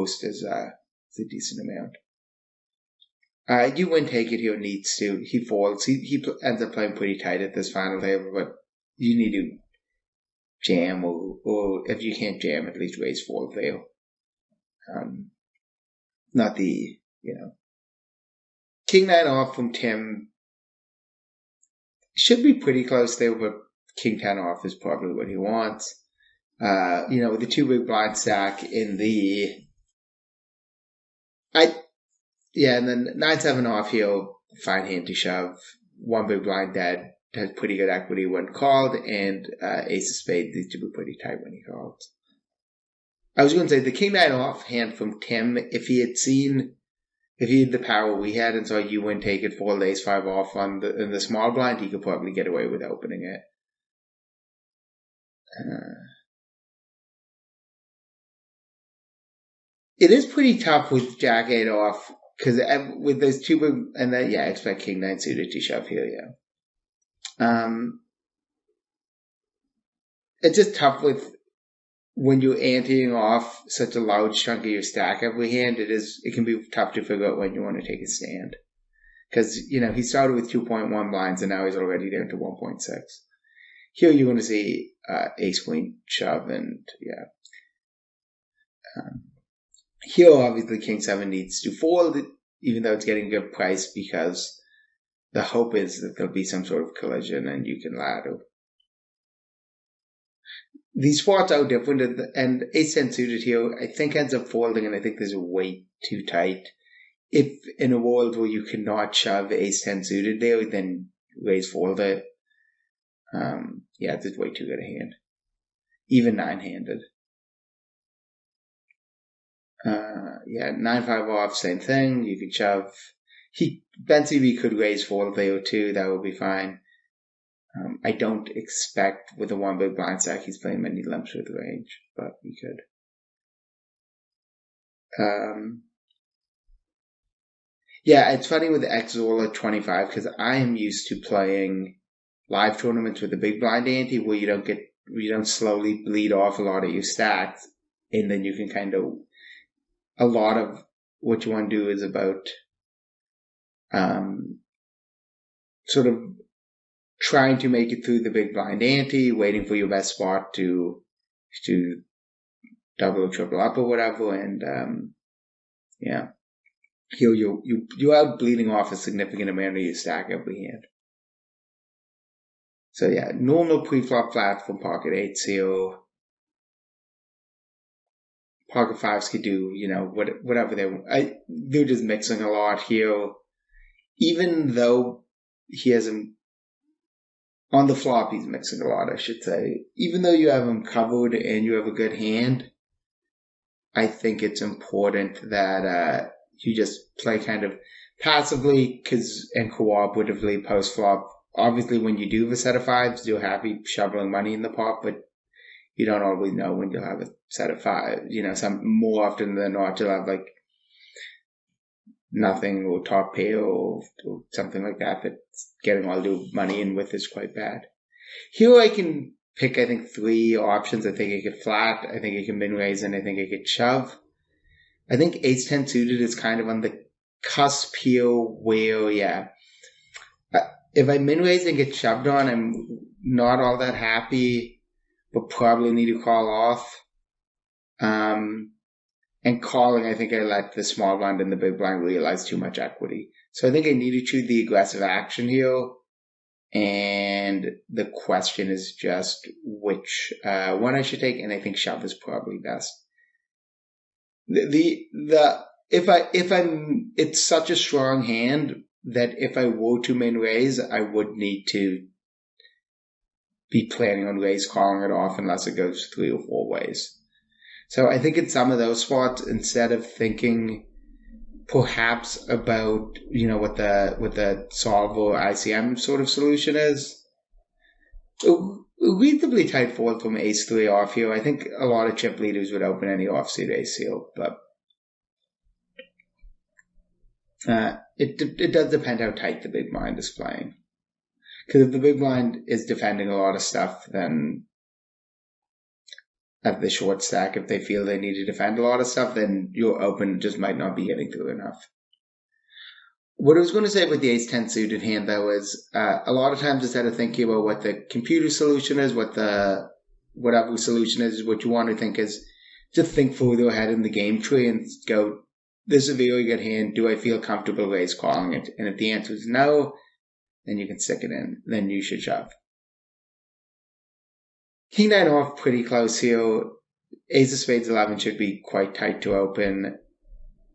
Most is a decent amount. You win take it here needs to. He folds. He ends up playing pretty tight at this final table, but you need to jam or if you can't jam, at least raise fold there. Not the, King 9 off from Tim should be pretty close there, but King 10 off is probably what he wants. With the 2 big blind stack in the, and then 9-7 off here, fine hand to shove, 1 big blind dead, has pretty good equity when called, and ace of spades needs to be pretty tight when he calls. I was going to say the King 9 off hand from Tim, if he had the power we had and saw you win take it, fold ace 5 off in the small blind, he could probably get away with opening it. It is pretty tough with Jack 8 off, because with those 2 big, and then, I expect King 9 suited to shove here, It's just tough when you're anteing off such a large chunk of your stack every hand. It can be tough to figure out when you want to take a stand. Because, he started with 2.1 blinds and now he's already down to 1.6. Here you're going to see ace queen shove and, here obviously King 7 needs to fold, even though it's getting a good price, because the hope is that there'll be some sort of collision and you can ladder. These spots are different, and ace 10 suited here, I think ends up folding, and I think there's a way too tight. If in a world where you cannot shove ace 10 suited there, then raise fold it. It's way too good a hand. Even 9-handed. 9-5 off, same thing. You could shove. Ben CB could raise fold there too, that would be fine. I don't expect with a 1 big blind stack he's playing many limps with range, but he could. It's funny with Xzola 25 because I am used to playing live tournaments with a big blind ante where you don't slowly bleed off a lot of your stacks, and then you can a lot of what you want to do is about sort of trying to make it through the big blind ante, waiting for your best spot to double or triple up or whatever, and here you are bleeding off a significant amount of your stack every hand. So normal pre-flop flat from pocket 8s here. Pocket 5s could do, whatever they want. They're just mixing a lot here. Even though he hasn't, on the flop he's mixing a lot, I should say. Even though you have him covered and you have a good hand, I think it's important that you just play kind of passively and cooperatively post-flop. Obviously, when you do have a set of 5s, you're happy shoveling money in the pot, but you don't always know when you'll have a set of 5. Some more often than not, you'll have nothing or top pair or something like that getting all your money in with is quite bad. Here I can pick, I think, 3 options. I think I could flat, I think I can min raise, and I think I could shove. I think ace 10 suited is kind of on the cusp here where, if I min raise and get shoved on, I'm not all that happy, but probably need to call off. And calling, I think I let the small blind and the big blind realize too much equity. So I think I need to choose the aggressive action here. And the question is just which one I should take, and I think shove is probably best. It's such a strong hand that if I were to min raise, I would need to be planning on raise calling it off unless it goes 3 or 4 ways. So I think in some of those spots, instead of thinking perhaps about, what the solve or ICM sort of solution is, a reasonably tight fold from ace 3 off here. I think a lot of chip leaders would open any offsuit ace here, but it does depend how tight the big blind is playing. Because if the big blind is defending a lot of stuff, then at the short stack. If they feel they need to defend a lot of stuff, then your open just might not be getting through enough. What I was going to say with the ace-10 suited hand, though, is a lot of times instead of thinking about what the computer solution is, what the whatever solution is, what you want to think is just think further ahead in the game tree and go, this is a very good hand. Do I feel comfortable raise calling it? And if the answer is no, then you can stick it in. Then you should shove. King 9 off, pretty close here. Ace of spades 11 should be quite tight to open.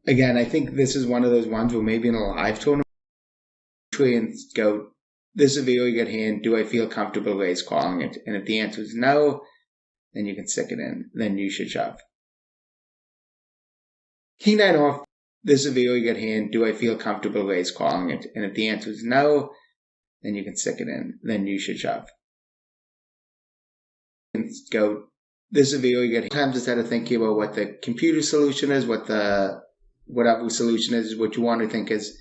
Again, I think this is one of those ones where maybe in a live tournament and go, this is a very good hand. Do I feel comfortable raise calling it? And if the answer is no, then you can stick it in. Then you should shove. King 9 off, this is a very good hand. Do I feel comfortable raise calling it? And if the answer is no, then you can stick it in. Then you should shove. And go, this is a very good hand. Sometimes instead of thinking about what the computer solution is, what the whatever solution is, what you want to think is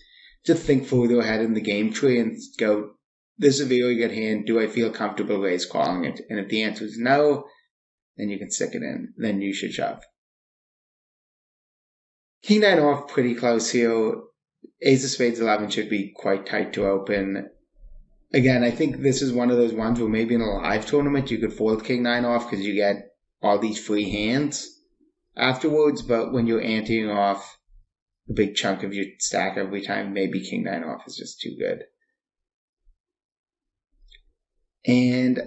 just think further ahead in the game tree and go, this is a very good hand. Do I feel comfortable raise calling it? And if the answer is no, then you can stick it in. Then you should shove. King 9 off, pretty close here. Ace of spades 11 should be quite tight to open. Again, I think this is one of those ones where maybe in a live tournament you could fold King 9 off because you get all these free hands afterwards, but when you're anteing off a big chunk of your stack every time, maybe King 9 off is just too good. And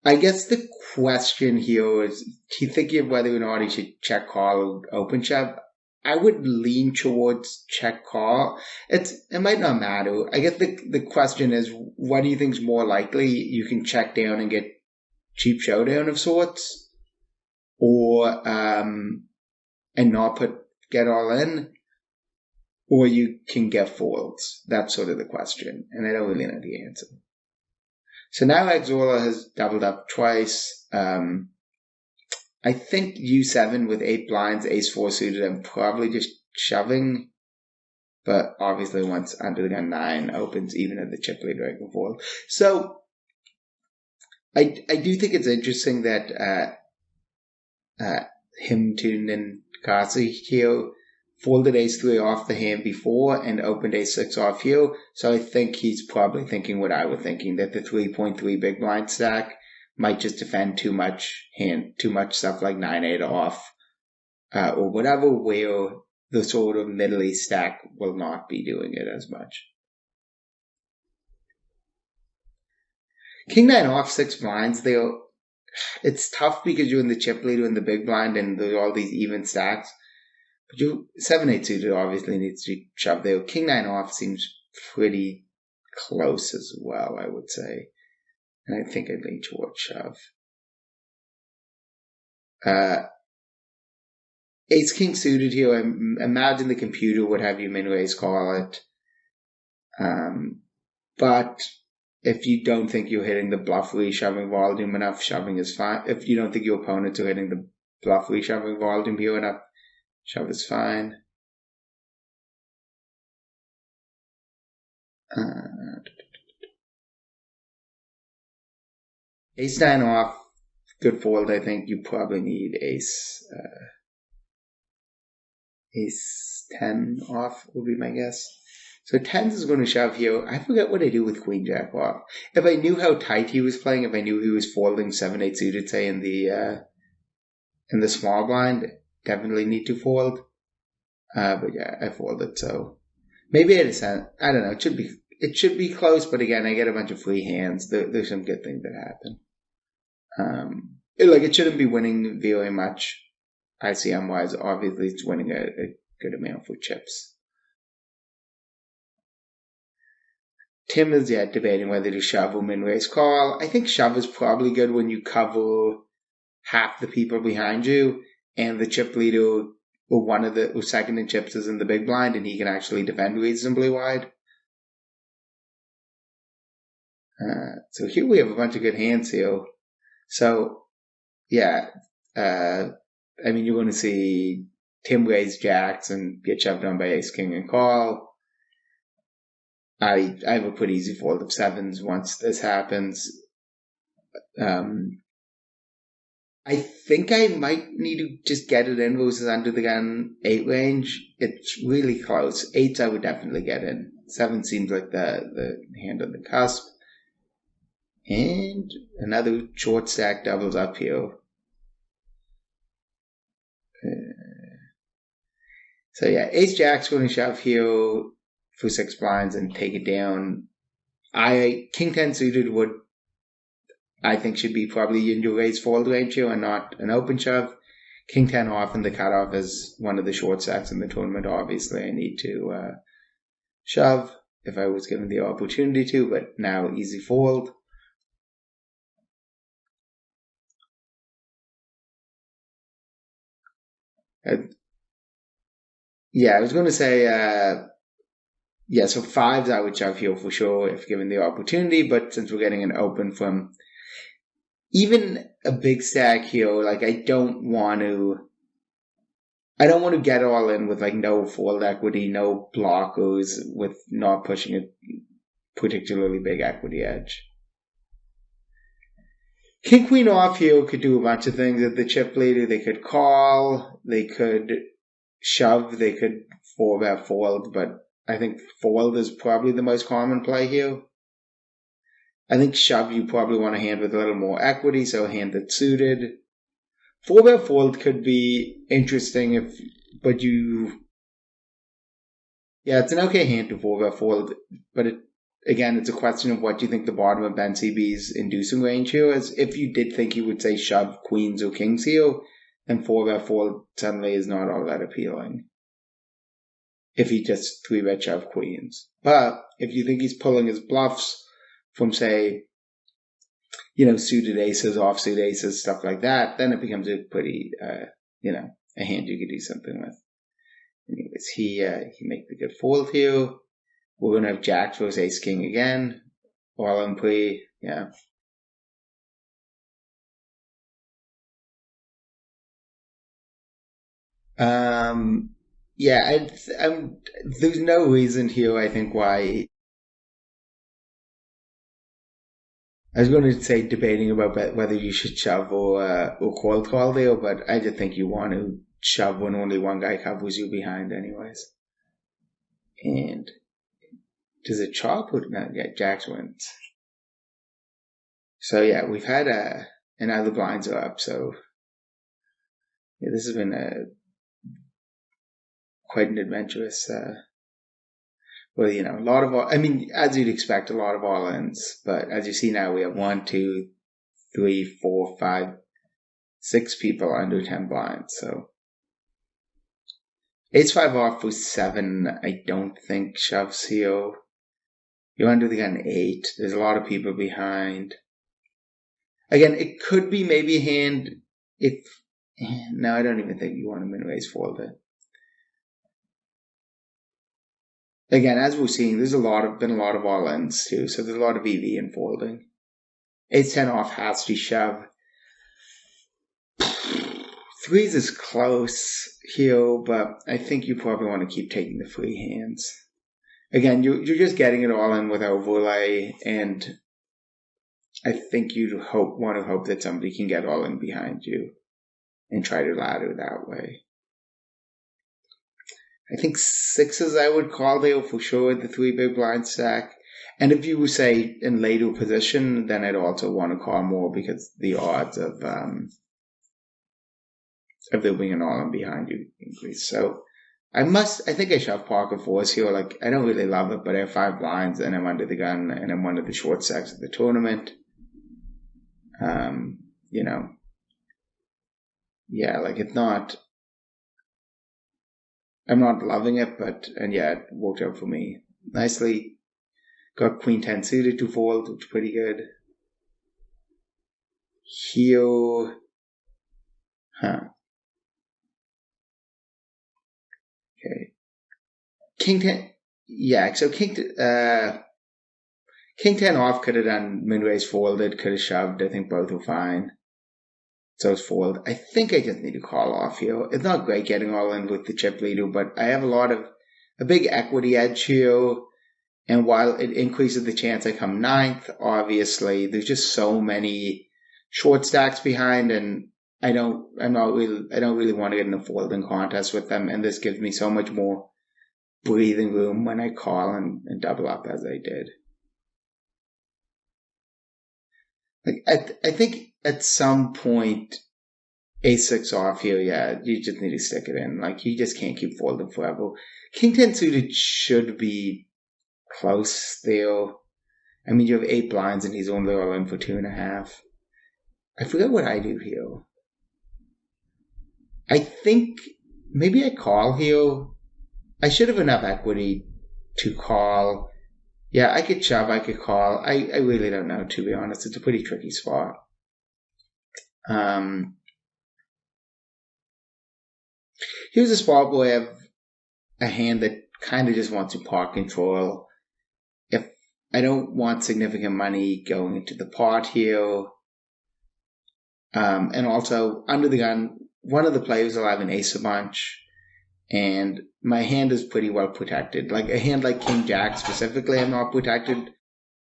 I guess the question here is, to think of whether or not he should check call or open shove. I would lean towards check call. It might not matter. I guess the question is, what do you think is more likely? You can check down and get cheap showdown of sorts, or and not get all in, or you can get folds. That's sort of the question, and I don't really know the answer. So now Exola has doubled up twice. I think U7 with 8 blinds, ace 4 suited, I'm probably just shoving. But obviously once under the gun 9 opens, even at the chip leader, I can fold. So I do think it's interesting that him, Toon, and Kasi here folded ace 3 off the hand before and opened ace 6 off here. So I think he's probably thinking what I was thinking, that the 3.3 big blind stack might just defend too much stuff like 9-8 off, or whatever, where the sort of middle stack will not be doing it as much. King 9 off 6 blinds, it's tough because you're in the chip leader in the big blind and there's all these even stacks. But you 7-8 suited obviously needs to be shoved there. King 9 off seems pretty close as well, I would say. And I think I'd lean towards shove. Ace King suited here, I imagine the computer would have you min raise call it. But if you don't think you're hitting the bluff reshoving volume enough, shoving is fine. If you don't think your opponents are hitting the bluff reshoving volume here enough, shove is fine. Ace 9 off, good fold. I think you probably need ace 10 off would be my guess. So 10s is going to shove here. I forget what I do with queen jack off. If I knew how tight he was playing, if I knew he was folding 7-8 suited, say in the small blind, definitely need to fold. But yeah, I folded. So maybe I don't know. It should be close, but again, I get a bunch of free hands. There's some good things that happen. It shouldn't be winning very much ICM wise. Obviously, it's winning a good amount for chips. Tim is debating whether to shove or min raise call. I think shove is probably good when you cover half the people behind you and the chip leader or second in chips is in the big blind and he can actually defend reasonably wide. So here we have a bunch of good hands here. So, yeah, you're going to see Tim raise jacks and get shoved on by ace, king, and call. I have a pretty easy fold of 7s once this happens. I think I might need to just get it in versus under the gun 8 range. It's really close. 8s I would definitely get in. 7 seems like the hand on the cusp. And another short stack doubles up here. So yeah, ace jack's going to shove here for 6 blinds and take it down. King 10 suited would, I think, should be probably in your raise fold range here and not an open shove. King 10 off and the cutoff is one of the short stacks in the tournament. Obviously, I need to shove if I was given the opportunity to, but now easy fold. Yeah, I was going to say, so 5s I would shove here for sure if given the opportunity, but since we're getting an open from even a big stack here, like I don't want to get all in with like no fold equity, no blockers, with not pushing a particularly big equity edge. King Queen off here could do a bunch of things at the chip leader. They could call, they could shove, they could 4-bet fold, but I think fold is probably the most common play here. I think shove you probably want a hand with a little more equity, so a hand that's suited. 4-bet fold could be interesting it's an okay hand to 4-bet fold, but it's a question of what you think the bottom of Ben CB's inducing range here is. If you did think you would say shove queens or kings here, then 4-bet fold suddenly is not all that appealing. If he just 3-bet shove queens. But if you think he's pulling his bluffs from, say, suited aces, offsuit aces, stuff like that, then it becomes a pretty, a hand you could do something with. Anyways, he makes the good fold here. We're going to have jack versus ace king again. All in play, yeah. There's no reason here, I think, why. I was going to say debating about whether you should shove or call there, but I just think you want to shove when only one guy covers you behind anyways. And does it chop or not? Yeah, jacks wins. So yeah, we've had and now the blinds are up, so yeah, this has been quite an adventurous a lot of as you'd expect, a lot of all-ins. But as you see now, we have 1, 2, 3, 4, 5, 6 people under 10 blinds. So ace-5 off for 7, I don't think shoves here. You're under the gun 8. There's a lot of people behind. Again, it could be maybe a hand if... No, I don't even think you want to min-raise fold it. Again, as we're seeing, there's been a lot of all-ins too, so there's a lot of EV in folding. Ace-10 off has to shove. 3s is close here, but I think you probably want to keep taking the free hands. Again, you're just getting it all in with overlay, and I think you want to hope that somebody can get all in behind you and try to ladder that way. I think 6s I would call there for sure, the 3 big blind stack. And if you were, say, in later position, then I'd also want to call more because the odds of there being an all-in behind you increase. So I think I shove pocket 4s here. Like, I don't really love it, but I have 5 blinds and I'm under the gun and I'm one of the short stacks of the tournament. It's not... I'm not loving it, it worked out for me nicely. Got queen 10 suited to fold, which is pretty good. Here, okay. King 10, so King 10 off could have done min-raise folded, could have shoved. I think both were fine. So it's fold. I think I just need to call off here. It's not great getting all in with the chip leader, but I have a big equity edge here. And while it increases the chance I come 9th, obviously, there's just so many short stacks behind, and I don't really want to get in a folding contest with them, and this gives me so much more breathing room when I call and double up as I did. Like I think at some point ace-6 off here, yeah, you just need to stick it in. Like you just can't keep folding forever. King 10 suited should be close there. I mean, you have 8 blinds and he's only all in for 2.5. I forget what I do here. I think maybe I call here. I should have enough equity to call. Yeah, I could shove, I could call. I really don't know, to be honest. It's a pretty tricky spot. Here's a spot where I have a hand that kind of just wants to pot control. If I don't want significant money going into the pot here, and also under the gun, one of the players will have an ace a bunch, and my hand is pretty well protected. Like a hand like King Jack specifically, I'm not protected,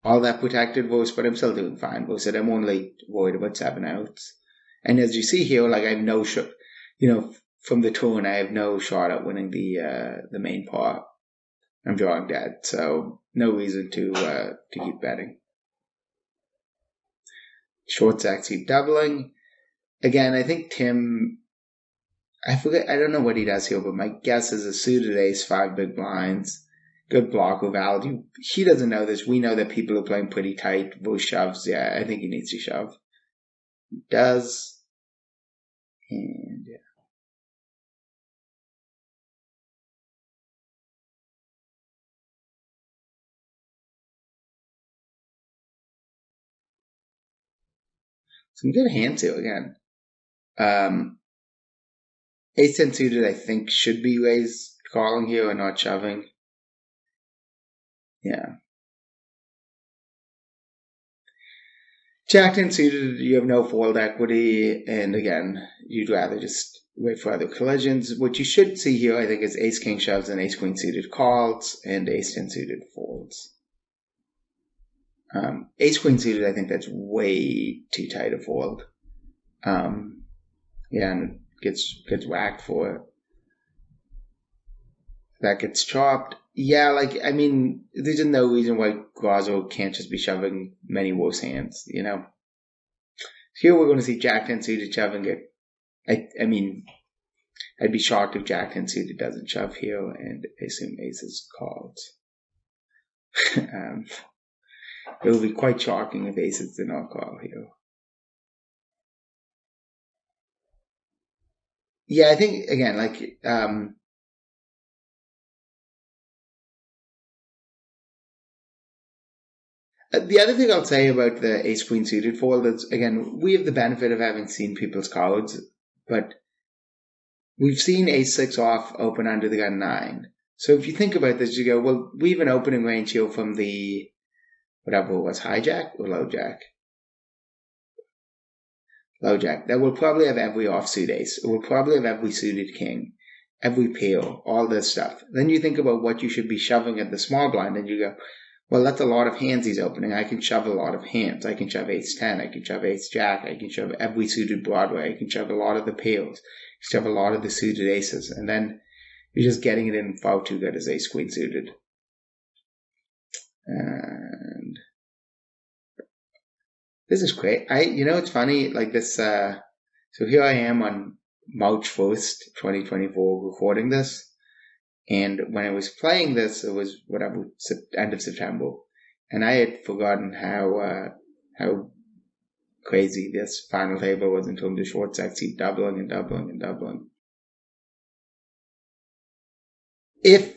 all that protected versus, but I'm still doing fine versus it. I'm only worried about 7 outs. And as you see here, like I have no shot, from the turn, I have no shot at winning the main pot. I'm drawing dead, so no reason to keep betting. Short stacks keep doubling. Again, I think Tim, I don't know what he does here, but my guess is a suited ace, 5 big blinds, good blocker value. He doesn't know this. We know that people are playing pretty tight, versus shoves. Yeah, I think he needs to shove. He does. And yeah. Some good hands here again. Ace 10 suited, I think, should be raised calling here and not shoving. Yeah. Jack 10 suited, you have no fold equity, and again, you'd rather just wait for other collisions. What you should see here, I think, is ace king shoves and ace queen suited calls, and ace 10 suited folds. Ace queen suited, I think that's way too tight a fold. And it gets whacked for it. That gets chopped. Yeah, there's no reason why Grazo can't just be shoving many worse hands, Here we're going to see Jack 10 suited shoving it. I'd be shocked if Jack 10 suited doesn't shove here, and I assume ace is called. It will be quite shocking if aces did not call here. Yeah, I think, again, the other thing I'll say about the ace queen suited fold is, again, we have the benefit of having seen people's cards, but we've seen ace 6 off open under the gun 9. So if you think about this, you go, well, we have an opening range here from the, whatever it was, hijack or low jack? Low jack. That will probably have every offsuit ace. It will probably have every suited king, every pair, all this stuff. Then you think about what you should be shoving at the small blind, and you go, well, that's a lot of hands he's opening. I can shove a lot of hands. I can shove ace 10. I can shove ace jack. I can shove every suited Broadway. I can shove a lot of the pairs. Shove a lot of the suited aces. And then you're just getting it in far too good as ace queen suited. And this is great. It's funny, like this, so here I am on March 1st, 2024, recording this. And when I was playing this, it was end of September. And I had forgotten how crazy this final table was in terms of short stacks keep doubling and doubling and doubling. If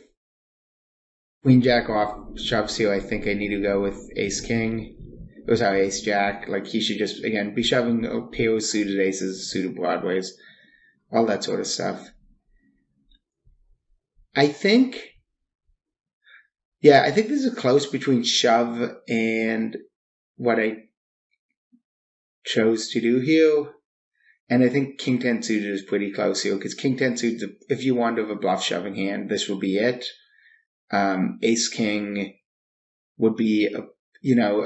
queen jack off shoves here, I think I need to go with ace king. It was ace jack. Like he should just, again, be shoving pairs, suited aces, suited Broadways, all that sort of stuff. I think this is close between shove and what I chose to do here. And I think king 10 suited is pretty close here, because king 10 suited, if you want to have a bluff shoving hand, this will be it. Ace king would be, a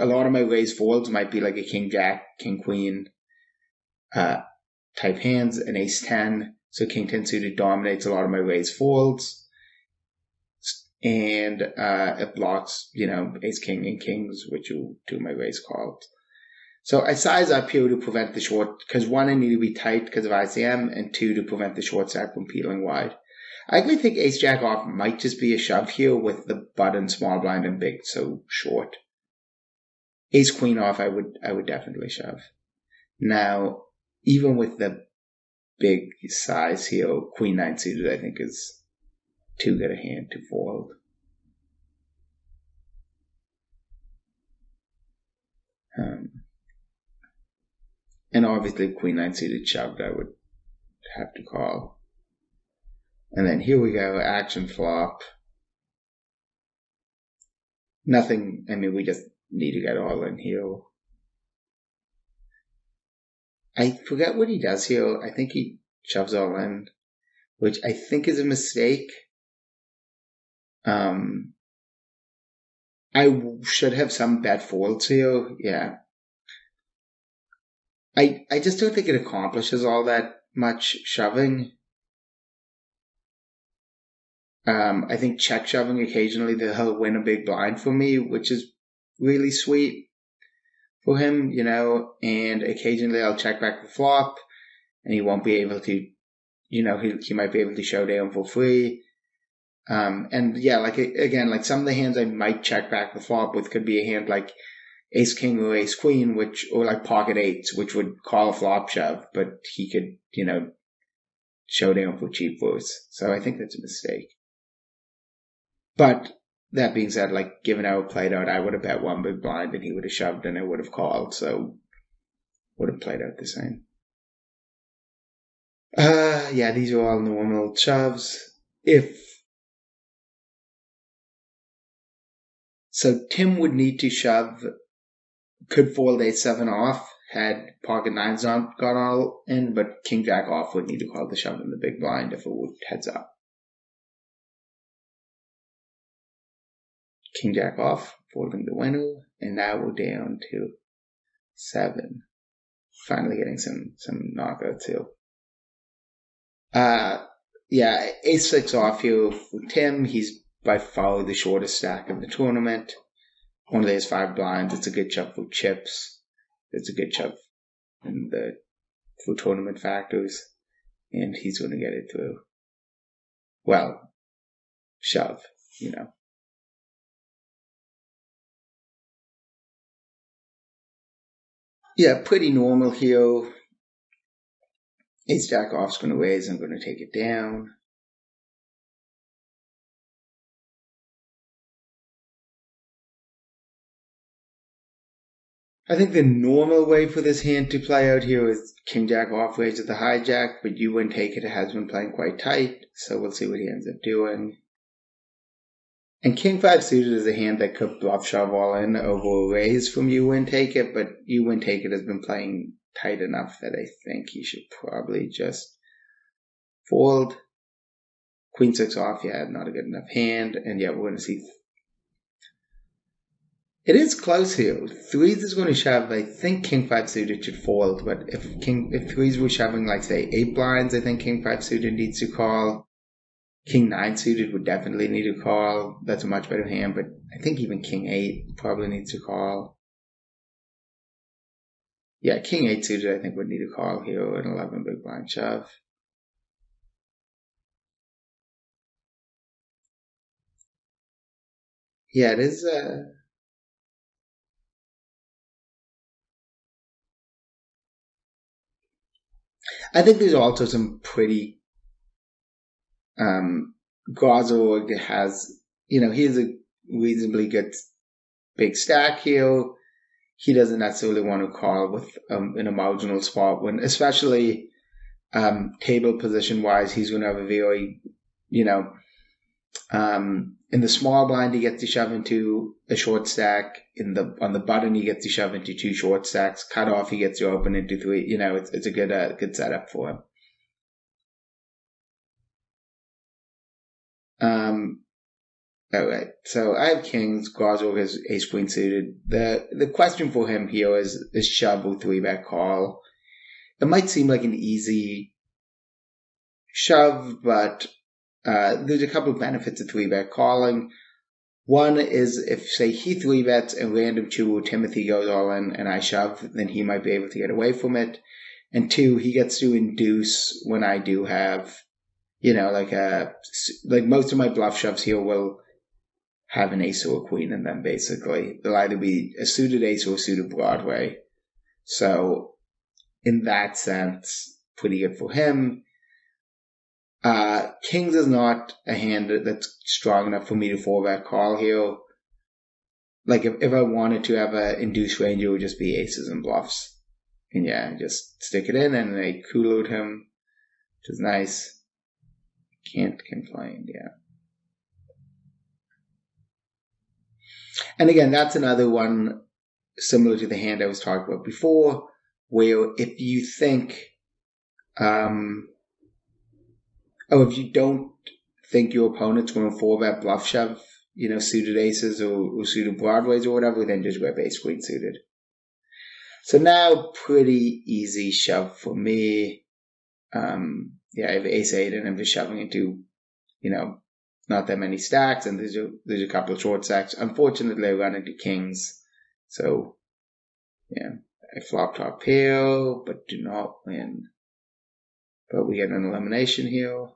lot of my raised folds might be like a king jack, king queen. type hands, an ace-10. So king-10 suited dominates a lot of my raise folds. And it blocks, ace-king and kings, which are two of my raise calls. So I size up here to prevent the short, because one, I need to be tight because of ICM, and two, to prevent the short stack from peeling wide. I actually think ace-jack off might just be a shove here with the button small blind and big so short. Ace-queen off, I would definitely shove. Now, even with the big size here, queen-9 suited I think is too good a hand to fold. And obviously queen-9 suited shoved I would have to call. And then here we go, action flop. Nothing, we just need to get all in here. I forget what he does here. I think he shoves all in, which I think is a mistake. I should have some bet folds here. Yeah. I just don't think it accomplishes all that much shoving. I think check shoving occasionally he'll win a big blind for me, which is really sweet for him, and occasionally I'll check back the flop and he won't be able to, he might be able to show down for free. And yeah, like some of the hands I might check back the flop with could be a hand like ace king or ace queen, or like pocket eights, which would call a flop shove, but he could, show down for cheap votes. So I think that's a mistake. But that being said, given how it played out, I would have bet one big blind and he would have shoved and I would have called. So would have played out the same. Yeah, these are all normal shoves. So Tim would need to shove, could fold a7 off, had pocket nines on, got all in, but king jack off would need to call the shove in the big blind if it would heads up. King jack off, folding the winner, and now we're down to 7. Finally getting some knockouts here. Yeah, ace-6 off here for Tim. He's by far the shortest stack of the tournament. One of those 5 blinds. It's a good shove for chips. It's a good shove for tournament factors. And he's going to get it through. Well, shove, Yeah, pretty normal here. Ace jack off's going to raise. I'm going to take it down. I think the normal way for this hand to play out here is king jack off raise at the hijack, but you wouldn't take it. It has been playing quite tight, so we'll see what he ends up doing. And king 5 suited is a hand that could bluff shove all in over a raise from you win take it, but you win take it has been playing tight enough that I think he should probably just fold. Queen 6 off, yeah, not a good enough hand, and yeah, we're going to see. It is close here. Threes is going to shove. I think king 5 suited should fold, but if threes were shoving say 8 blinds, I think king 5 suited needs to call. King 9 suited would definitely need to call. That's a much better hand, but I think even king 8 probably needs to call. Yeah, king 8 suited I think would need to call here, an 11 big blind shove. Yeah, it is. I think there's also some pretty. Gazorg has, he has a reasonably good big stack here. He doesn't necessarily want to call with in a marginal spot when, especially table position wise, he's going to have a very, in the small blind he gets to shove into a short stack. On the button he gets to shove into 2 short stacks. Cut off he gets to open into 3. It's a good setup for him. All right, so I have kings. Gazorg has ace queen suited. The question for him here is shove or 3-bet call. it might seem like an easy shove, but there's a couple of benefits of 3-bet calling. One is if, say, he 3-bets and random 2 or Timothy goes all in and I shove, then he might be able to get away from it. And 2, he gets to induce when I do have, like most of my bluff shoves here will have an ace or a queen in them, basically. They'll either be a suited ace or a suited Broadway. So, in that sense, pretty good for him. Kings is not a hand that's strong enough for me to 4-bet call here. Like, if I wanted to have an induced range, it would just be aces and bluffs. And yeah, just stick it in and they culoed him, which is nice. Can't complain, yeah. And again, that's another one similar to the hand I was talking about before, where if you think, if you don't think your opponent's going to 4-bet bluff shove, suited aces or suited Broadways or whatever, then just rip ace queen suited. So now, pretty easy shove for me. I have ace 8 and I'm just shoving into, not that many stacks, and there's a couple of short stacks. Unfortunately, I run into kings, so yeah, I flop top pair, but do not win. But we get an elimination here.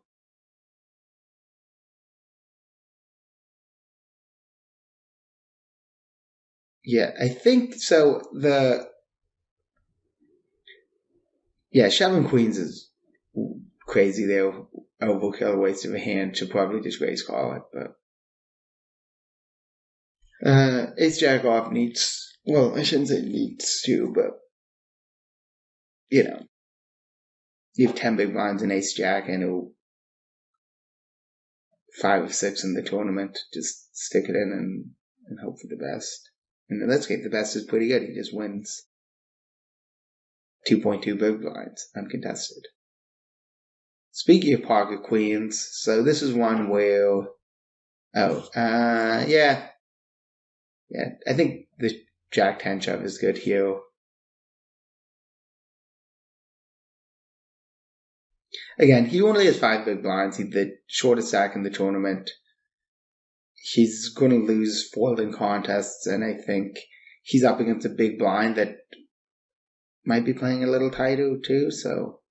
Yeah, I think so. Shoving queens is crazy there. Overkill, waste of a hand. Should probably just raise call it, but ace jack off needs. Well, I shouldn't say needs to, but you have 10 big blinds and ace jack and 5 or 6 in the tournament. Just stick it in and hope for the best. And in this case, the best is pretty good. He just wins 2.2 big blinds, uncontested. Speaking of pocket queens, so this is one where, I think the Jack 10 shove is good here. Again, he only has 5 big blinds. He's the shortest stack in the tournament. He's going to lose folding contests, and I think he's up against a big blind that might be playing a little tighter too, so.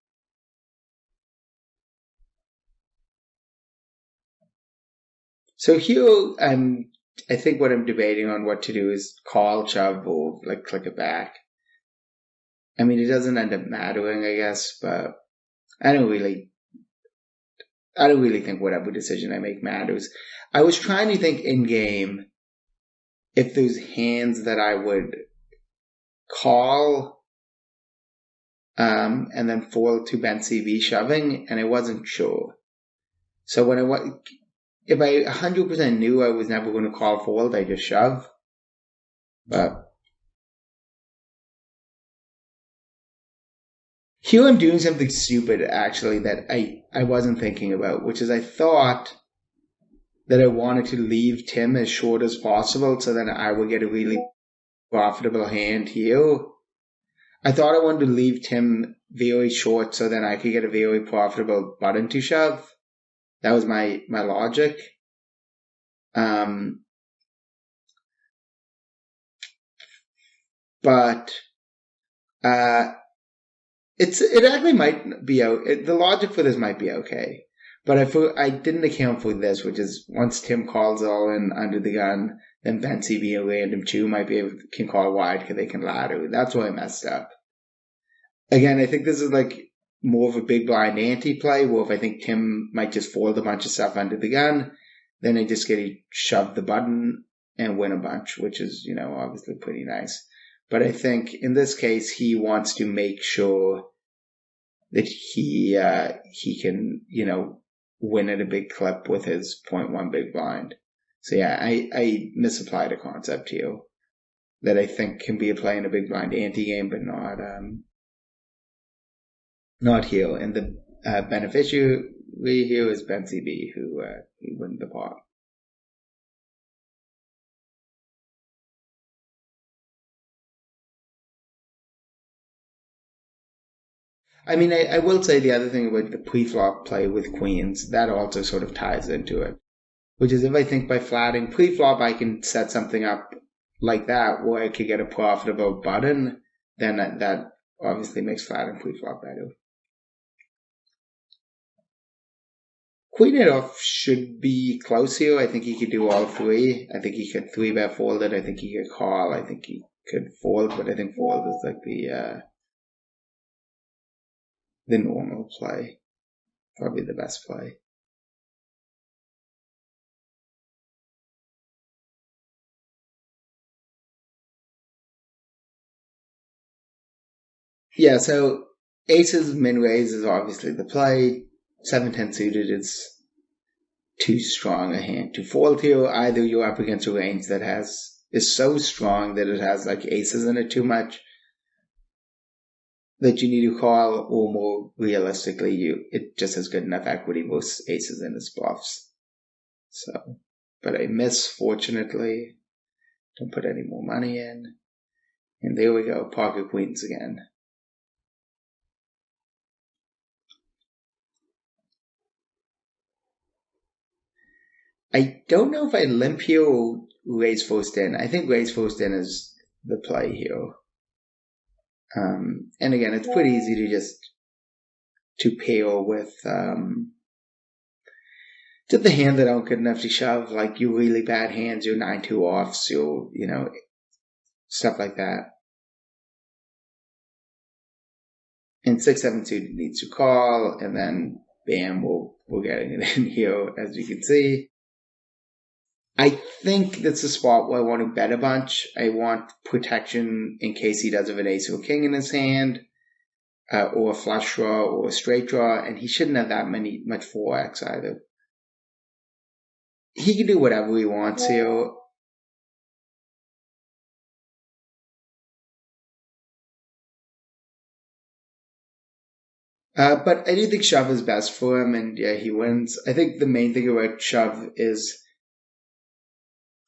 So here, I think what I'm debating on what to do is call, shove, or like click it back. I mean, it doesn't end up mattering, I guess, but I don't really think whatever decision I make matters. I was trying to think in game if there's hands that I would call, and then fold to Ben CV shoving, and I wasn't sure. So if I 100% knew I was never going to call fold, I just shove. But here I'm doing something stupid, actually, that I wasn't thinking about, which is I thought that I wanted to leave Tim as short as possible so that I would get a really profitable hand here. I thought I wanted to leave Tim very short so that I could get a very profitable button to shove. That was my logic. But it actually might be out. The logic for this might be okay, but I didn't account for this, which is once Tim calls all in under the gun, then Ben CB and random 2 might be able can call wide because they can ladder. That's why I messed up. Again, I think this is like more of a big blind anti-play, where if I think Tim might just fold a bunch of stuff under the gun, then I just get to shove the button and win a bunch, which is, obviously pretty nice. But I think in this case, he wants to make sure that he can, win at a big clip with his 0.1 big blind. So yeah, I misapplied a concept here that I think can be a play in a big blind anti-game, but not here. And the beneficiary here is Ben CB, who won the pot. I mean, I will say the other thing about the pre-flop play with queens, that also sort of ties into it. Which is if I think by flatting pre-flop I can set something up like that where I could get a profitable button, then that obviously makes flatting pre-flop better. Queen 8 off should be close here. I think he could do all three. I think he could 3-bet fold it. I think he could call. I think he could fold, but I think fold is like the normal play. Probably the best play. Yeah, so aces min raise is obviously the play. 7-10 suited is too strong a hand to fold here. Either you're up against a range that is so strong that it has like aces in it too much that you need to call, or more realistically, it just has good enough equity with aces in its bluffs. So, but I miss, fortunately. Don't put any more money in. And there we go, pocket queens again. I don't know if I limp here or raise first in. I think raise first in is the play here. And again, it's pretty easy to pair with just the hand that aren't good enough to shove, like your really bad hands, your 9-2 offs, your, stuff like that. And 6-7 suited needs to call, and then bam, we're getting it in here, as you can see. I think that's a spot where I want to bet a bunch. I want protection in case he does have an ace or a king in his hand, or a flush draw, or a straight draw, and he shouldn't have that much 4x either. He can do whatever he wants here. But I do think shove is best for him, and yeah, he wins. I think the main thing about shove is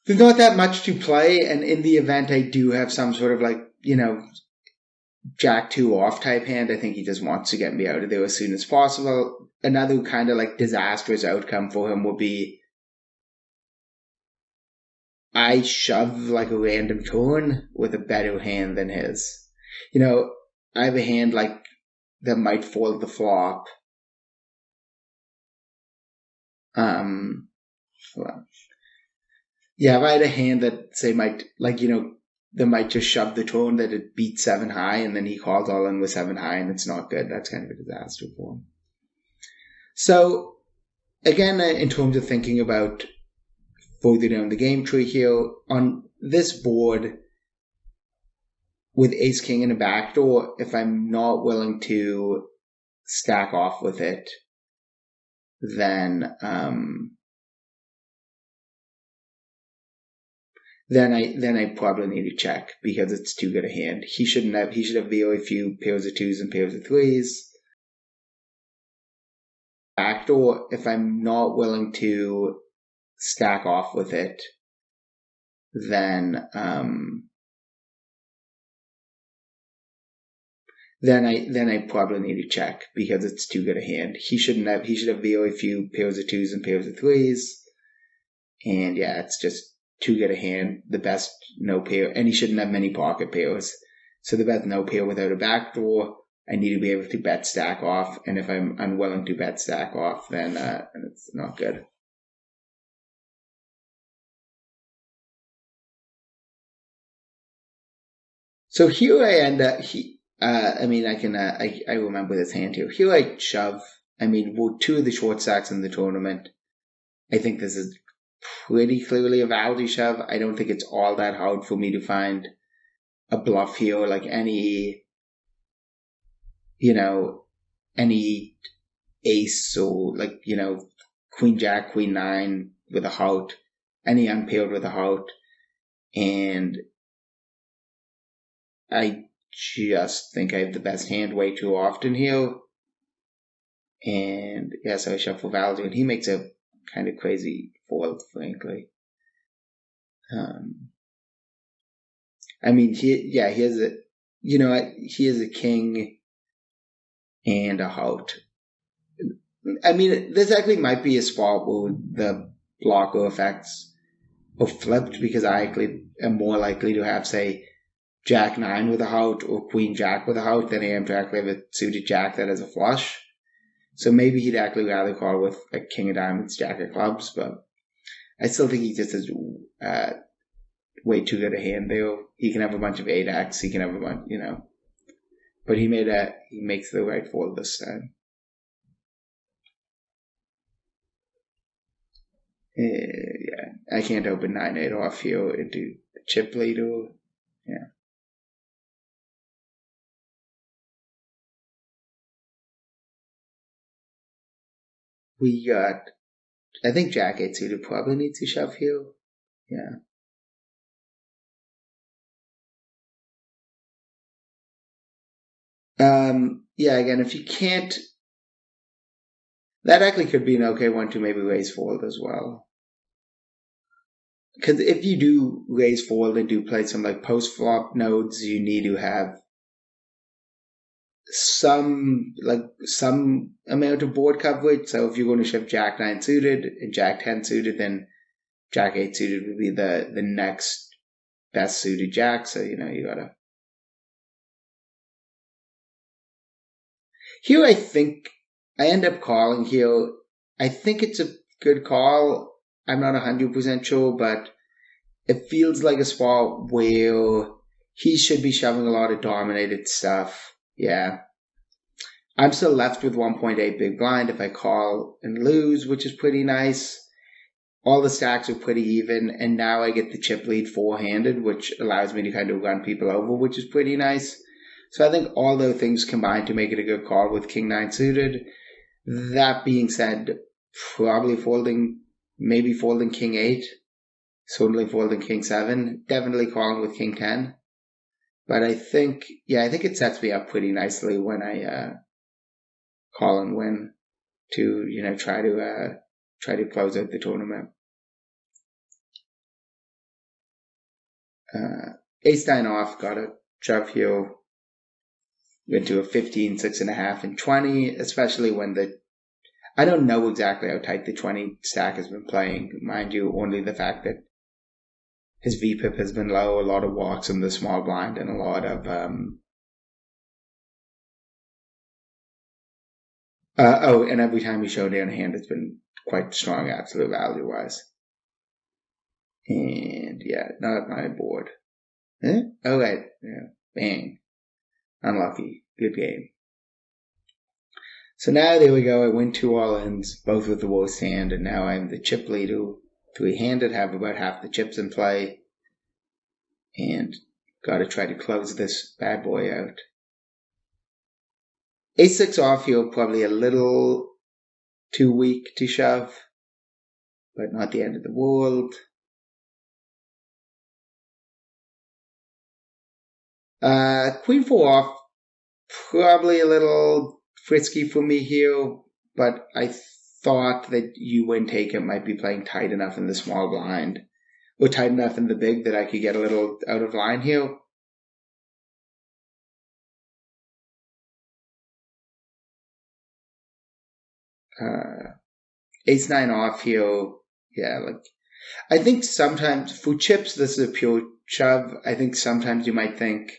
there's not that much to play, and in the event I do have some sort of Jack 2 off type hand, I think he just wants to get me out of there as soon as possible. Another kind of disastrous outcome for him would be I shove a random turn with a better hand than his. I have a hand that might fold the flop. Yeah, if I had a hand that say might that might just shove the turn that it beats 7 high, and then he calls all in with 7 high, and it's not good. That's kind of a disaster for him. So again, in terms of thinking about further down the game tree here, on this board with ace king in a backdoor, if I'm not willing to stack off with it, then I probably need to check because it's too good a hand. He should have very few pairs of 2s and pairs of 3s. Backdoor, if I'm not willing to stack off with it, then I probably need to check because it's too good a hand. He should have very few pairs of 2s and pairs of 3s. And yeah, it's just too good a hand. The best no pair, and he shouldn't have many pocket pairs. So the best no pair without a backdoor, I need to be able to bet stack off. And if I'm unwilling to bet stack off, then it's not good. So here I end up. I remember this hand here. Here I shove. We're 2 of the short stacks in the tournament. I think this is pretty clearly a value shove. I don't think it's all that hard for me to find a bluff here, any ace or queen jack, queen 9 with a heart, any unpaired with a heart. And I just think I have the best hand way too often here. And yeah, so I shuffle value, and he makes a kind of crazy fold, frankly. He has a king and a out. I mean, this actually might be a spot where the blocker effects are flipped, because I actually am more likely to have, say, Jack 9 with a out or Queen Jack with a out than I am to actually have a suited Jack that has a flush. So maybe he'd actually rather call with a King of Diamonds, Jack of Clubs, but I still think he just has way too good a hand there. He can have a bunch of 8x, he can have a bunch, but he makes the right fold this time. Yeah, I can't open 9-8 off here into chip leader. Yeah. We got, I think Jack 8 suited probably needs to shove here. Yeah. Yeah, again, if you can't, that actually could be an okay one to maybe raise fold as well. Because if you do raise fold and do play some like post flop nodes, you need to have some amount of board coverage. So if you're going to shove Jack 9 suited and Jack 10 suited, then Jack 8 suited would be the next best suited Jack. So you gotta. Here, I think I end up calling here. I think it's a good call. I'm not 100% sure, but it feels like a spot where he should be shoving a lot of dominated stuff. Yeah. I'm still left with 1.8 big blind if I call and lose, which is pretty nice. All the stacks are pretty even, and now I get the chip lead four-handed, which allows me to kind of run people over, which is pretty nice. So I think all those things combined to make it a good call with King 9 suited. That being said, probably maybe folding King 8, certainly folding King 7, definitely calling with King 10. But I think it sets me up pretty nicely when I call and win to, try to close out the tournament. Ace 9 off, got a shove here. Went to a 15, 6.5, and 20, especially when I don't know exactly how tight the 20 stack has been playing. Mind you, only the fact that his VPIP has been low, a lot of walks in the small blind, and a lot of and every time he showed down a hand, it's been quite strong absolute value-wise. And yeah, not my board. Oh, right. Yeah. Bang. Unlucky. Good game. So now there we go. I win 2 all-ins, both with the worst hand, and now I'm the chip leader. 3-handed, have about half the chips in play. And gotta try to close this bad boy out. Ace 6 off here, probably a little too weak to shove, but not the end of the world. Queen 4 off, probably a little frisky for me here, but I thought that you win take it might be playing tight enough in the small blind, or tight enough in the big that I could get a little out of line here. Ace 9 off here, yeah, I think sometimes for chips this is a pure shove. I think sometimes you might think,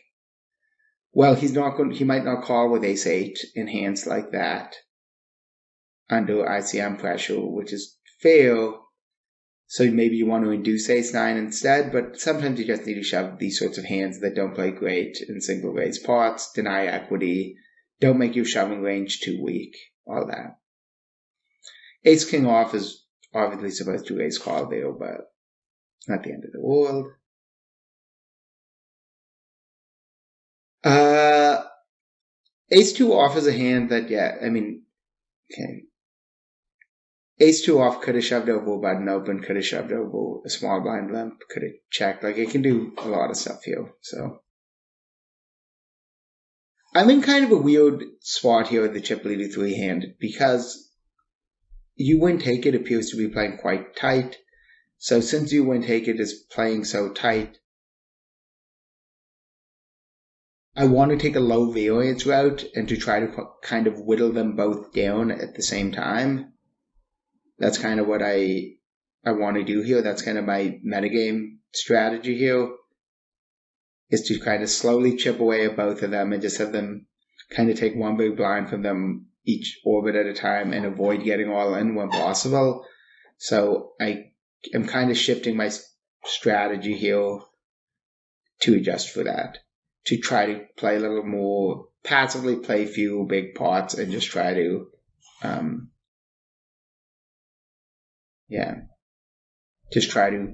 well, he might not call with Ace 8 in hands like that under ICM pressure, which is fair. So maybe you want to induce Ace 9 instead, but sometimes you just need to shove these sorts of hands that don't play great in single raise pots, deny equity, don't make your shoving range too weak, all that. Ace King off is obviously supposed to raise call there, but not the end of the world. Ace 2 off is a hand that, okay. Ace 2 off could have shoved over a button open, could have shoved over a small blind limp, could have checked. It can do a lot of stuff here, so. I'm in kind of a weird spot here with the chip leader 3-handed, because you win take it appears to be playing quite tight. So since you win take it is playing so tight, I want to take a low variance route and to try to kind of whittle them both down at the same time. That's kind of what I want to do here. That's kind of my metagame strategy here, is to kind of slowly chip away at both of them and just have them kind of take one big blind from them each orbit at a time and avoid getting all in when possible. So I am kind of shifting my strategy here to adjust for that, to try to play a little more passively, play few big pots, and just try to, just try to,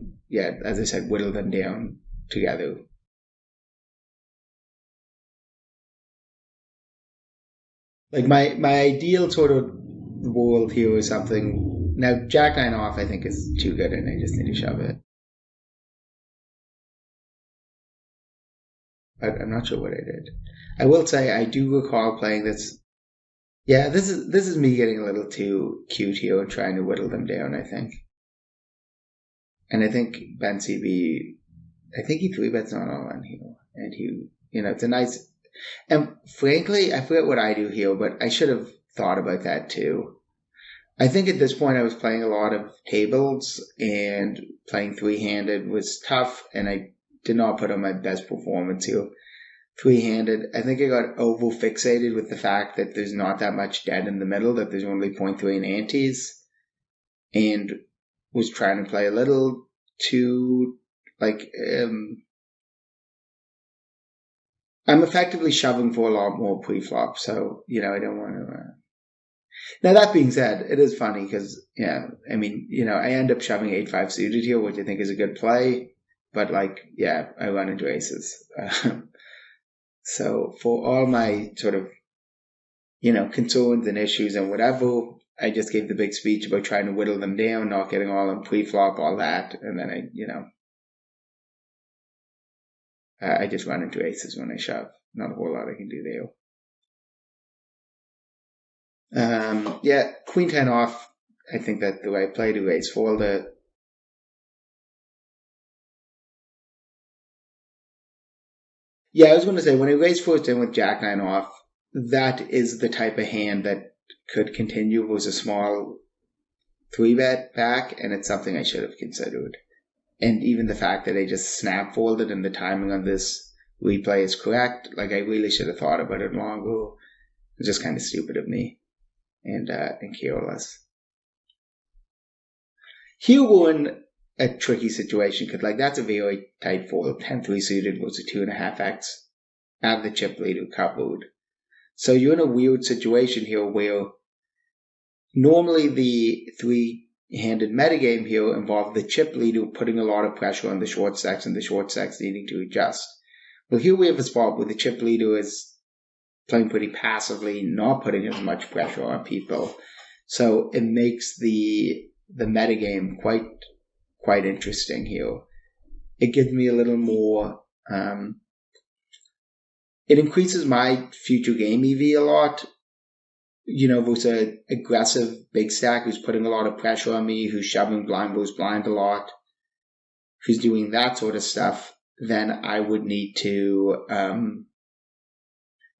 as I said, whittle them down together. Like my ideal sort of world here is something. Now, Jack 9 off, I think, is too good, and I just need to shove it. But I'm not sure what I did. I will say I do recall playing this. Yeah, this is me getting a little too cute here and trying to whittle them down, I think. And I think Ben CB, I think he 3-bets not all on here. And he, it's a nice. And frankly, I forget what I do here, but I should have thought about that too. I think at this point I was playing a lot of tables, and playing 3-handed was tough, and I did not put on my best performance here. 3-handed, I think I got over-fixated with the fact that there's not that much dead in the middle, that there's only 0.3 in antes, and was trying to play a little too, I'm effectively shoving for a lot more pre-flop, so, I don't want to. Now, that being said, it is funny because, I end up shoving 8-5 suited here, which I think is a good play, but, I run into aces. So, for all my sort of, concerns and issues and whatever, I just gave the big speech about trying to whittle them down, not getting all in pre-flop, all that, and then I just run into aces when I shove. Not a whole lot I can do there. Queen 10 off. I think that the way I play to ace fold it. Yeah, I was going to say, when I raise first in with Jack 9 off, that is the type of hand that could continue. It was a small 3-bet back, and it's something I should have considered. And even the fact that I just snap folded and the timing on this replay is correct, I really should have thought about it longer. It's just kind of stupid of me and careless. Here we're in a tricky situation because that's a very tight fold. 10-3 suited was a 2.5x out of the chip leader covered. So you're in a weird situation here where normally the 3-handed metagame here involved the chip leader putting a lot of pressure on the short stacks and the short stacks needing to adjust. Well, here we have a spot where the chip leader is playing pretty passively, not putting as much pressure on people. So it makes the metagame quite interesting here. It gives me a little more. It increases my future game EV a lot. There's an aggressive big stack who's putting a lot of pressure on me, who's shoving blind versus blind a lot, who's doing that sort of stuff. Then I would need to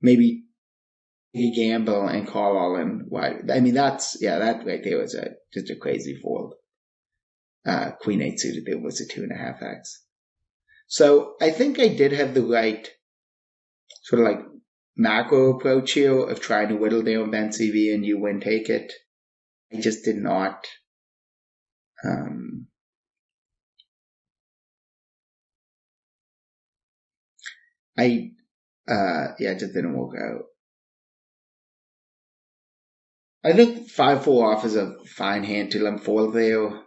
maybe gamble and call all in wide. I mean, that right there was just a crazy fold. Queen 8 suited there was a 2.5x. So I think I did have the right sort of macro approach here of trying to whittle down Ben CV and you win take it. I just did not. It just didn't work out. I think 5-4 off is a fine hand to limp fold there.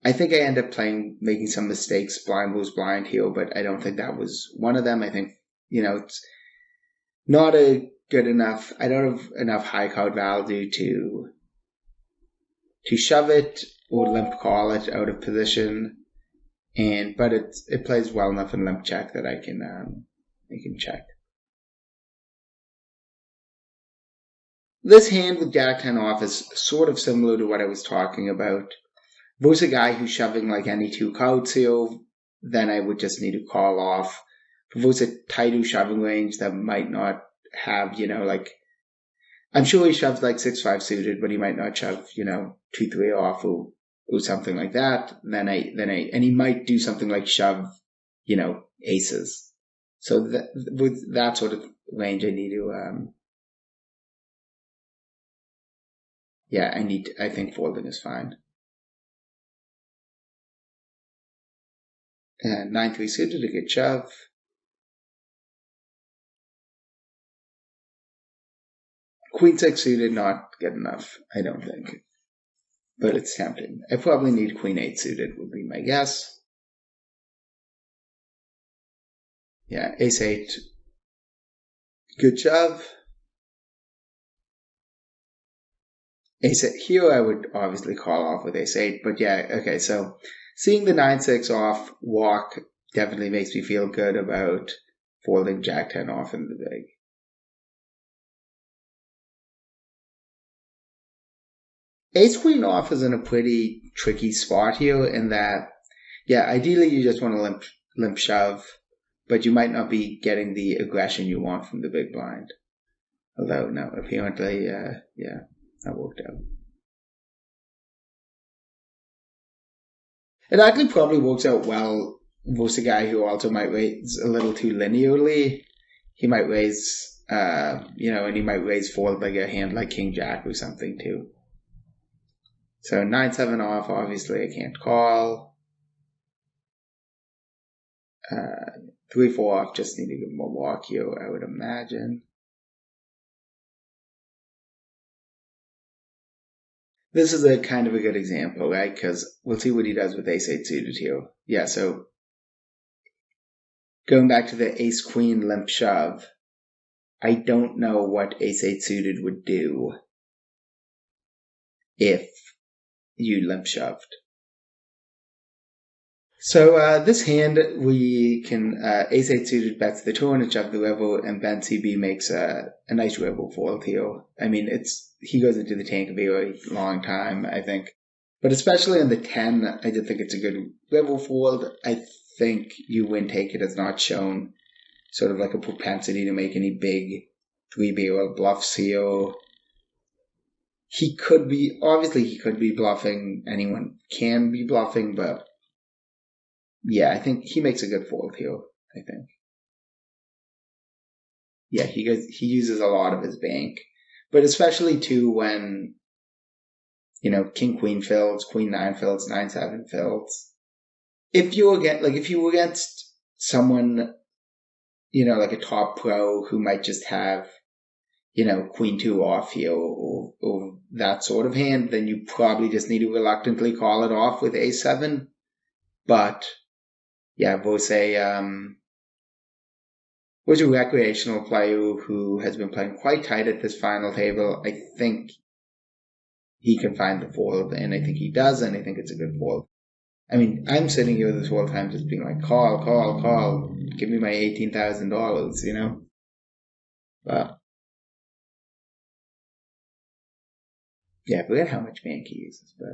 I think I end up making some mistakes, blind versus blind here, but I don't think that was one of them. I think, it's not a good enough, I don't have enough high card value to shove it or limp call it out of position. But it plays well enough in limp check that I can check. This hand with Jack 10 off is sort of similar to what I was talking about. Versus a guy who's shoving any two cards here, then I would just need to call off. provoke a tighter shoving range that might not have, like, I'm sure he shoves like 6-5 suited, but he might not shove, 2-3 off or something like that. And he might do something like shove, aces. So with that sort of range, I need to, I think folding is fine. And 9-3 suited, a good shove. Queen 6 suited, not good enough, I don't think. But it's tempting. I probably need Queen 8 suited, would be my guess. Yeah, Ace 8. Good shove. Ace 8. Here I would obviously call off with Ace 8, but yeah, okay, so seeing the 9-6 off walk definitely makes me feel good about folding Jack 10 off in the big. Ace Queen off is in a pretty tricky spot here in that, yeah, ideally you just want to limp shove, but you might not be getting the aggression you want from the big blind. Although, no, apparently, that worked out. It actually probably works out well versus a guy who also might raise a little too linearly. He might raise, and he might raise fold like a hand like King Jack or something too. So 9-7 off, obviously I can't call. 3-4 off, just need to give him a walk here, I would imagine. This is a kind of a good example, right? Because we'll see what he does with Ace 8 suited here. Yeah, so going back to the Ace Queen limp shove, I don't know what Ace 8 suited would do if you limp shoved. So this hand, we can Ace 8 suited bets the turn and shove the river, and Ben CB makes a nice river fold here. I mean, he goes into the tank a very long time, I think. But especially on the 10, I did think it's a good river fold. I think you win take it has not shown sort of like a propensity to make any big 3-barrel bluffs here. He could be bluffing. Anyone can be bluffing, but yeah, I think he makes a good fold here, I think. Yeah, he uses a lot of his bank. But especially too when, King Queen fills, Queen 9 fills, 9-7 fills. If you were against someone, like a top pro who might just have, Queen 2 off here or that sort of hand, then you probably just need to reluctantly call it off with A7. But yeah, was a recreational player who has been playing quite tight at this final table. I think he can find the fold, and I think he does, and I think it's a good fold. I mean, I'm sitting here this whole time just being like, call, give me my $18,000, But yeah, I forget how much bank he uses, but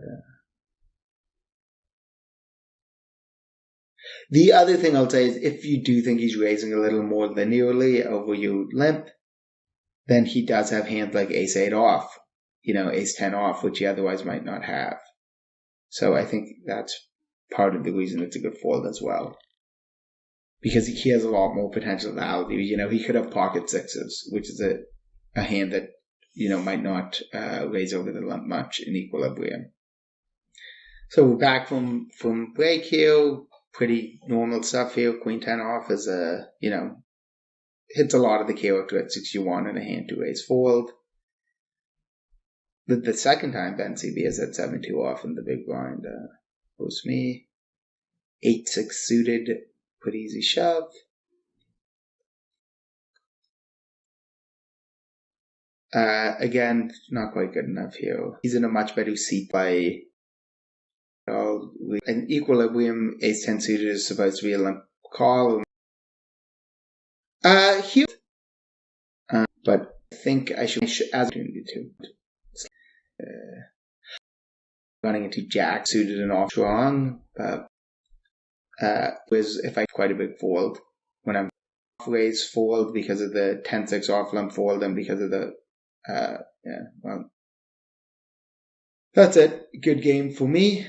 the other thing I'll say is if you do think he's raising a little more linearly over you limp, then he does have hands like Ace 8 off, Ace 10 off, which he otherwise might not have. So I think that's part of the reason it's a good fold as well. Because he has a lot more potential value. He could have pocket sixes, which is a hand that, might not raise over the limp much in equilibrium. So we're back from break here. Pretty normal stuff here. Queen 10 off is hits a lot of the characteristics you want in a hand to raise fold. The second time Ben CB is at 7-2 off in the big blind. Was me. 8-6 suited. Pretty easy shove. Again, not quite good enough here. He's in a much better seat by an equilibrium. Ace 10 suited is supposed to be a limp call. Here, but I think I should as opportunity to. Running into Jack suited and off strong, was if I quite a big fold when I'm raise fold because of the 10-6 off limp fold and because of the, that's it. Good game for me.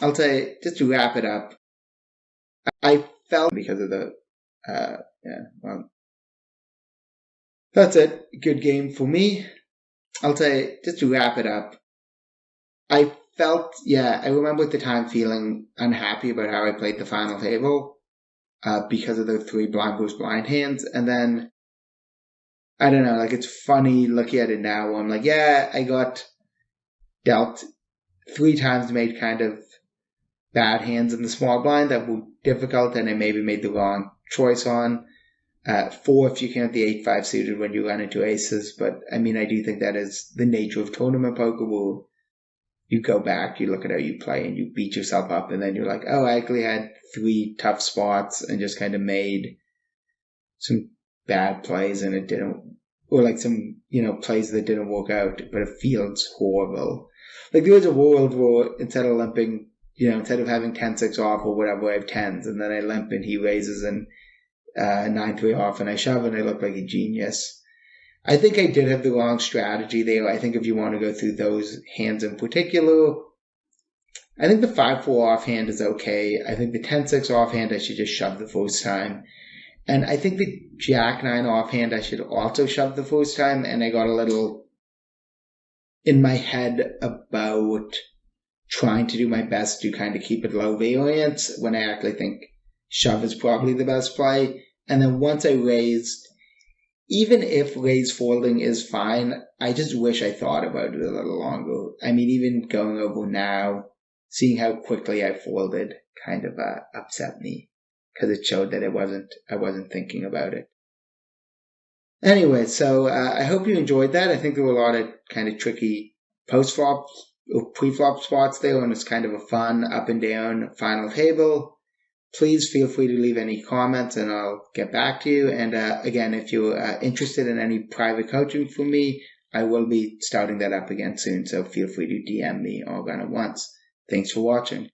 I'll say, just to wrap it up, I felt because of the, that's it. Good game for me. I'll say, just to wrap it up, I remember at the time feeling unhappy about how I played the final table because of the 3 blind versus blind hands. And then, I don't know, like it's funny looking at it now where I'm like, I got dealt 3 times, made kind of bad hands in the small blind that were difficult and I maybe made the wrong choice on. 4 if you count the 8-5 suited when you run into aces. But I mean, I do think that is the nature of tournament poker where you go back, you look at how you play and you beat yourself up and then you're like, oh, I actually had 3 tough spots and just kind of made some bad plays and it didn't, or like some, plays that didn't work out, but it feels horrible. Like there was a world where instead of limping, instead of having 10-6 off or whatever, I have 10s and then I limp and he raises and 9-3 off and I shove and I look like a genius. I think I did have the wrong strategy there. I think if you want to go through those hands in particular, I think the 5-4 offhand is okay. I think the 10-6 offhand I should just shove the first time. And I think the Jack-9 offhand I should also shove the first time. And I got a little in my head about trying to do my best to kind of keep it low variance when I actually think shove is probably the best play. And then once I raised, even if raise folding is fine, I just wish I thought about it a little longer. I mean, even going over now, seeing how quickly I folded kind of upset me because it showed that I wasn't thinking about it. Anyway, so I hope you enjoyed that. I think there were a lot of kind of tricky post-flop or pre-flop spots there, and it's kind of a fun up and down final table. Please feel free to leave any comments and I'll get back to you. And again, if you're interested in any private coaching from me, I will be starting that up again soon. So feel free to DM me or run it once. Thanks for watching.